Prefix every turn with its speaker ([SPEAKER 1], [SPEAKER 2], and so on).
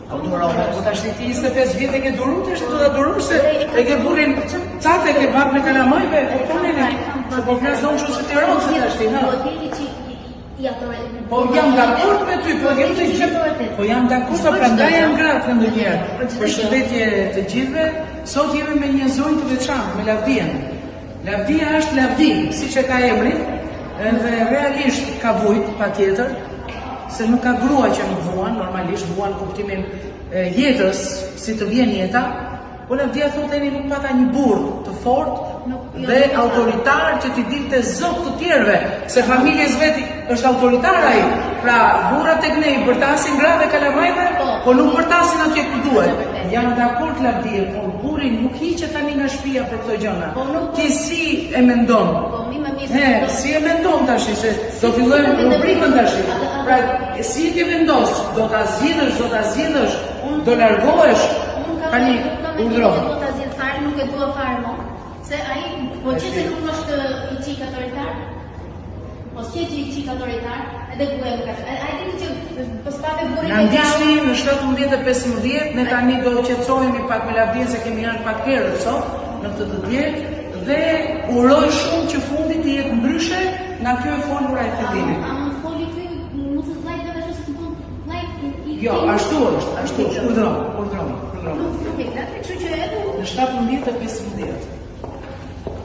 [SPEAKER 1] Durove, po tash ti 25 vjet e ke duruar, ti do ta duruar se e ke burin çate ke bab me kalamajve, po tonin. Po flason kështu se Tiranë se tash ti, ha. Po jam dakord me ty, po jam të gjithë. Po jam dakord, po prandaj jam gratë ndonjëherë. Përshëndetje të gjithëve. Sot jemi me një zonjë të veçantë, me Lavdien. Lavdia është Lavdi, siç e ka emrin, edhe realisht ka vujt patjetër. Se nuk ka grua që më vuan, normalisht vuan kuptimin jetës, si të vjen jeta, po Lavdia thotë nuk pata një burr të fortë dhe autoritar që t'i dilte zot të tjerëve, se familjes veti është autoritar ai. Pra burrat tek ne i bërtasin grave kalamajve, po nuk bërtasin atje ku duhet. Jam dakord Lavdia, po burri nuk hiqet tani nga shtëpia për këto gjëra. Ti si e mendon? Si e mendon tash se do fillojmë rubrikën tash. Pra, si ti vendos? Do ta zgjidhësh, do largohesh? Tani urdhëro.
[SPEAKER 2] Do ta zgjidh fare, nuk e dua fare më. Se ai po çesë nuk është i çik autoritar. Po si i çik autoritar, edhe ku e ka. Ai ditë që pas pak e burri
[SPEAKER 1] në ndiqni në 17:15, ne tani do qetësohemi pak me Lavdien se kemi ardhur pak herët sot në këtë të djetë. Dhe uroj shumë që fundi të jetë ndryshe nga kjo e folur ai fillimi. Jo, ashtu është, urdhëron. Në 17:15.